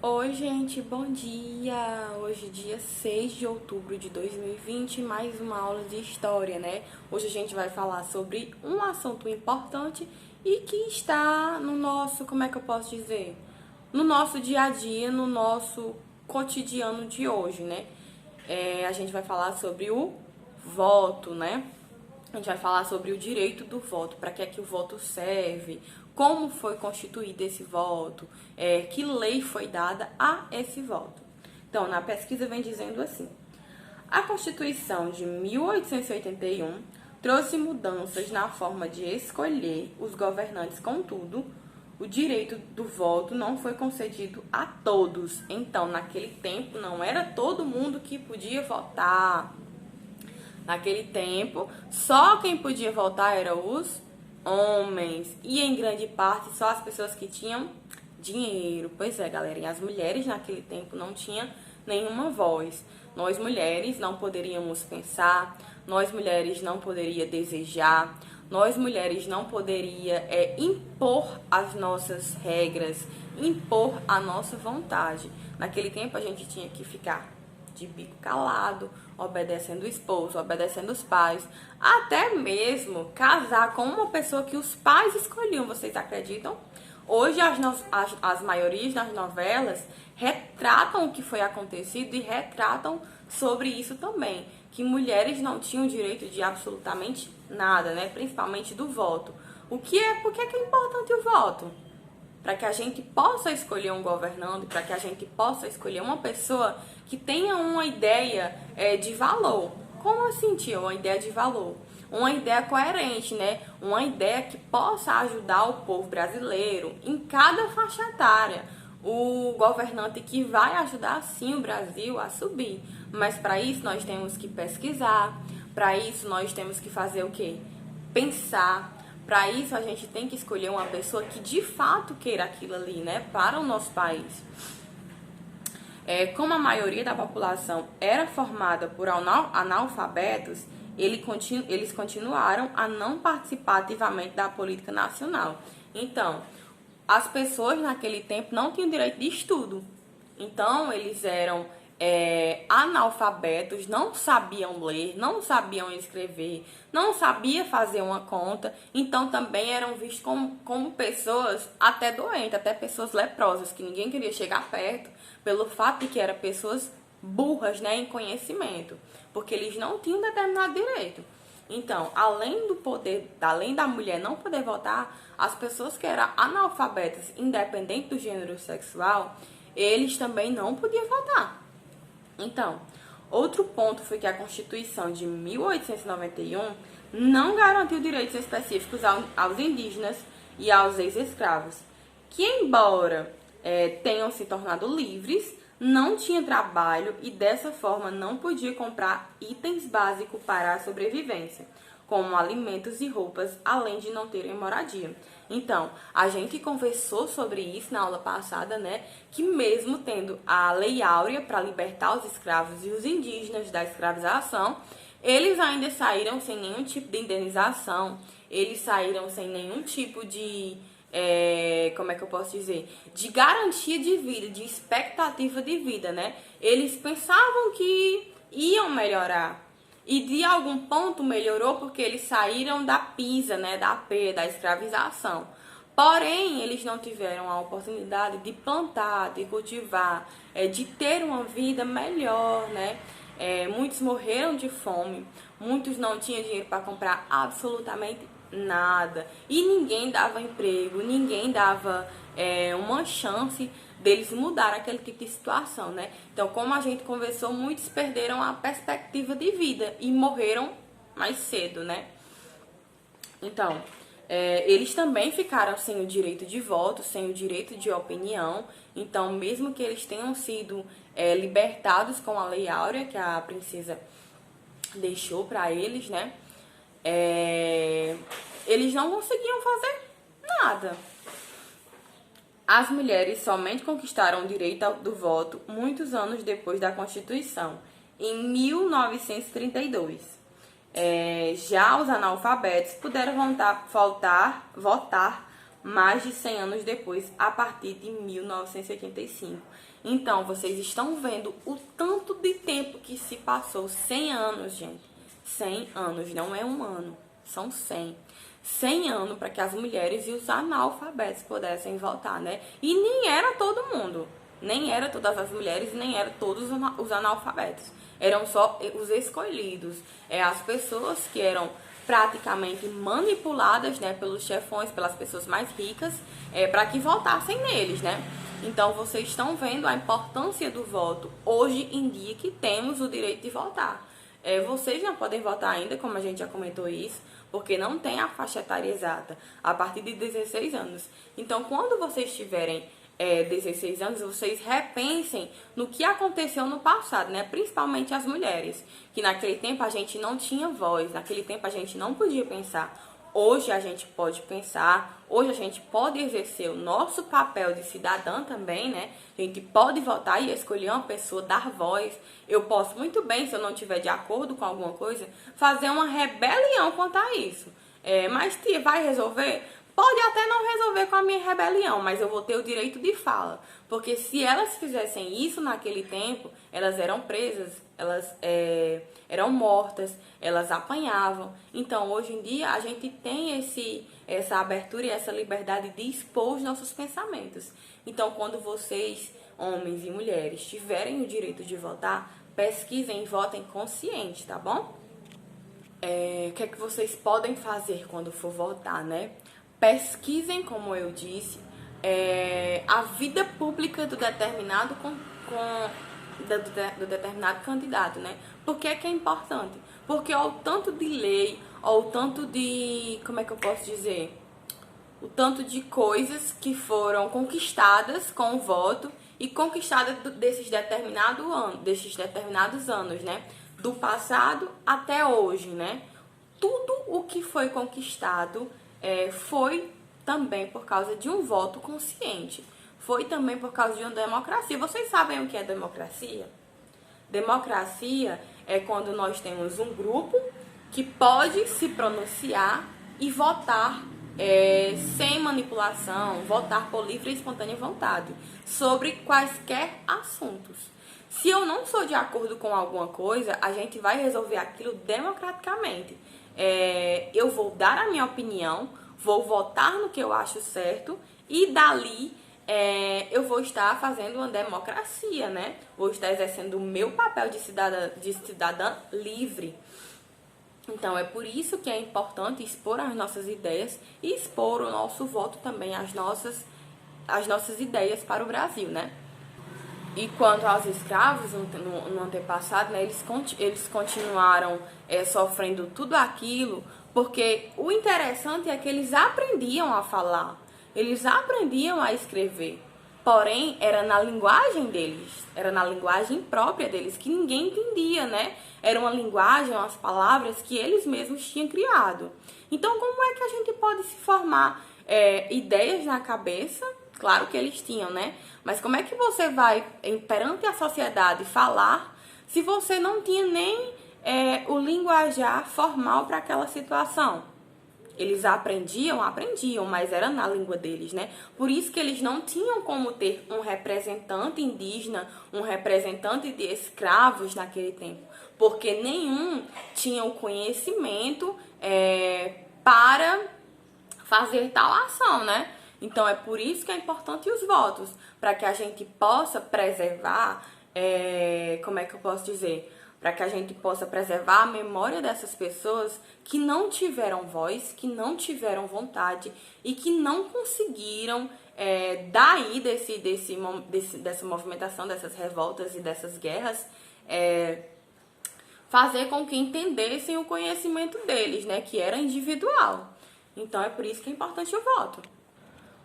Oi, gente, bom dia! Hoje, dia 6 de outubro de 2020, mais uma aula de história, né? Hoje a gente vai falar sobre um assunto importante e que está no nosso, como é que eu posso dizer? No nosso dia a dia, no nosso cotidiano de hoje, né? A gente vai falar sobre o voto, né? A gente vai falar sobre o direito do voto, para que é que o voto serve, como foi constituído esse voto, que lei foi dada a esse voto. Então, na pesquisa vem dizendo assim: a Constituição de 1881 trouxe mudanças na forma de escolher os governantes, contudo, o direito do voto não foi concedido a todos. Então, naquele tempo, não era todo mundo que podia votar. Naquele tempo, só quem podia votar eram os homens. E em grande parte só as pessoas que tinham dinheiro. Pois é, galerinha, as mulheres naquele tempo não tinham nenhuma voz. Nós mulheres não poderíamos pensar, nós mulheres não poderíamos desejar, nós mulheres não poderíamos impor as nossas regras, impor a nossa vontade. Naquele tempo a gente tinha que ficar de bico calado, obedecendo o esposo, obedecendo os pais, até mesmo casar com uma pessoa que os pais escolhiam, vocês acreditam? Hoje as maiorias das novelas retratam o que foi acontecido e retratam sobre isso também, que mulheres não tinham direito de absolutamente nada, né? Principalmente do voto. Por que é importante o voto? Para que a gente possa escolher um governante, para que a gente possa escolher uma pessoa que tenha uma ideia de valor. Como assim, tia? Uma ideia de valor? Uma ideia coerente, né? Uma ideia que possa ajudar o povo brasileiro em cada faixa etária. O governante que vai ajudar, sim, o Brasil a subir. Mas para isso nós temos que pesquisar, para isso nós temos que fazer o quê? Pensar. Para isso, a gente tem que escolher uma pessoa que de fato queira aquilo ali, né, para o nosso país. Como a maioria da população era formada por analfabetos, eles continuaram a não participar ativamente da política nacional. Então, as pessoas naquele tempo não tinham direito de estudo. Então, eles eram analfabetos, não sabiam ler, não sabiam escrever, não sabiam fazer uma conta, então também eram vistos como pessoas até doentes, até pessoas leprosas, que ninguém queria chegar perto, pelo fato de que eram pessoas burras, né, em conhecimento, porque eles não tinham determinado direito. Então, além da mulher não poder votar, as pessoas que eram analfabetas, independente do gênero sexual, eles também não podiam votar. Então, outro ponto foi que a Constituição de 1891 não garantiu direitos específicos aos indígenas e aos ex-escravos, que embora tenham se tornado livres, não tinha trabalho e dessa forma não podia comprar itens básicos para a sobrevivência, como alimentos e roupas, além de não terem moradia. Então, a gente conversou sobre isso na aula passada, né? Que mesmo tendo a Lei Áurea para libertar os escravos e os indígenas da escravização, eles ainda saíram sem nenhum tipo de indenização, eles saíram sem nenhum tipo de, como é que eu posso dizer? De garantia de vida, de expectativa de vida, né? Eles pensavam que iam melhorar. E de algum ponto melhorou porque eles saíram da pisa, né, da escravização. Porém, eles não tiveram a oportunidade de plantar, de cultivar, de ter uma vida melhor, né? Muitos morreram de fome, muitos não tinham dinheiro para comprar absolutamente nada. E ninguém dava emprego, ninguém dava uma chance deles mudar aquele tipo de situação, né? Então, como a gente conversou, muitos perderam a perspectiva de vida e morreram mais cedo, né? Então, eles também ficaram sem o direito de voto, sem o direito de opinião. Então, mesmo que eles tenham sido libertados com a Lei Áurea, que a princesa deixou para eles, né? Eles não conseguiam fazer nada. As mulheres somente conquistaram o direito do voto muitos anos depois da Constituição, em 1932. Já os analfabetos puderam votar mais de 100 anos depois, a partir de 1985. Então, vocês estão vendo o tanto de tempo que se passou. 100 anos, gente. 100 anos, não é um ano, são 100. 100 anos para que as mulheres e os analfabetos pudessem votar, né? E nem era todo mundo. Nem era todas as mulheres, nem era todos os analfabetos. Eram só os escolhidos. As pessoas que eram praticamente manipuladas, né, pelos chefões, pelas pessoas mais ricas, para que votassem neles, né? Então, vocês estão vendo a importância do voto hoje em dia que temos o direito de votar. Vocês não podem votar ainda, como a gente já comentou isso, porque não tem a faixa etária exata, a partir de 16 anos. Então, quando vocês tiverem 16 anos, vocês repensem no que aconteceu no passado, né? Principalmente as mulheres, que naquele tempo a gente não tinha voz, naquele tempo a gente não podia pensar. Hoje a gente pode pensar, hoje a gente pode exercer o nosso papel de cidadã também, né? A gente pode votar e escolher uma pessoa, dar voz. Eu posso muito bem, se eu não estiver de acordo com alguma coisa, fazer uma rebelião quanto a isso. Mas tia, vai resolver? Pode até não resolver com a minha rebelião, mas eu vou ter o direito de fala. Porque se elas fizessem isso naquele tempo, elas eram presas, elas eram mortas, elas apanhavam. Então, hoje em dia, a gente tem essa abertura e essa liberdade de expor os nossos pensamentos. Então, quando vocês, homens e mulheres, tiverem o direito de votar, pesquisem e votem consciente, tá bom? O que é que vocês podem fazer quando for votar, né? Pesquisem, como eu disse, a vida pública do determinado do determinado candidato, né? Por que é importante? Porque ó, o tanto de lei, ó, o tanto de, como é que eu posso dizer? O tanto de coisas que foram conquistadas com o voto e conquistadas desses determinados anos, né? Do passado até hoje, né? Tudo o que foi conquistado foi também por causa de um voto consciente. Foi também por causa de uma democracia. Vocês sabem o que é democracia? Democracia é quando nós temos um grupo que pode se pronunciar e votar sem manipulação, votar por livre e espontânea vontade sobre quaisquer assuntos. Se eu não sou de acordo com alguma coisa, a gente vai resolver aquilo democraticamente. Eu vou dar a minha opinião, vou votar no que eu acho certo e dali eu vou estar fazendo uma democracia, né? Vou estar exercendo o meu papel de cidadã livre. Então, é por isso que é importante expor as nossas ideias e expor o nosso voto também, as nossas ideias para o Brasil, né? E quanto aos escravos, no antepassado, né, eles continuaram sofrendo tudo aquilo, porque o interessante é que eles aprendiam a falar, eles aprendiam a escrever, porém era na linguagem deles, era na linguagem própria deles, que ninguém entendia, né? Era uma linguagem, umas palavras que eles mesmos tinham criado. Então, como é que a gente pode se formar ideias na cabeça? Claro que eles tinham, né? Mas como é que você vai, perante a sociedade, falar se você não tinha nem o linguajar formal para aquela situação? Eles aprendiam, mas era na língua deles, né? Por isso que eles não tinham como ter um representante indígena, um representante de escravos naquele tempo, porque nenhum tinha o conhecimento para fazer tal ação, né? Então, é por isso que é importante os votos, para que a gente possa preservar, como é que eu posso dizer? Para que a gente possa preservar a memória dessas pessoas que não tiveram voz, que não tiveram vontade e que não conseguiram, daí dessa movimentação, dessas revoltas e dessas guerras, fazer com que entendessem o conhecimento deles, né, que era individual. Então, é por isso que é importante o voto.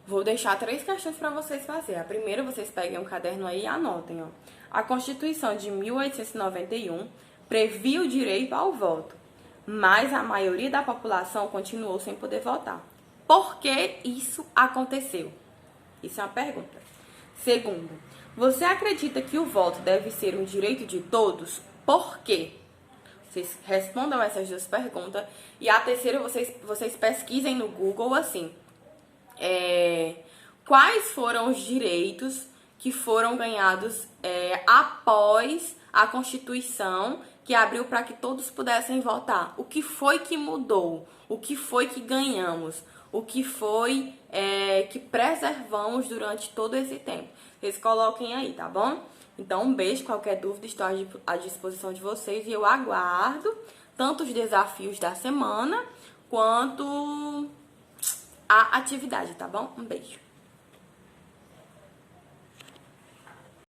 Vou deixar 3 questões para vocês fazerem. A primeira, vocês peguem um caderno aí e anotem. Ó. A Constituição de 1891 previa o direito ao voto, mas a maioria da população continuou sem poder votar. Por que isso aconteceu? Isso é uma pergunta. Segundo, você acredita que o voto deve ser um direito de todos? Por quê? Vocês respondam essas 2 perguntas. E a terceira, vocês pesquisem no Google assim: quais foram os direitos que foram ganhados após a Constituição, que abriu para que todos pudessem votar. O que foi que mudou? O que foi que ganhamos? O que foi que preservamos durante todo esse tempo? Vocês coloquem aí, tá bom? Então, um beijo. Qualquer dúvida, estou à disposição de vocês e eu aguardo tanto os desafios da semana quanto a atividade, tá bom? Um beijo.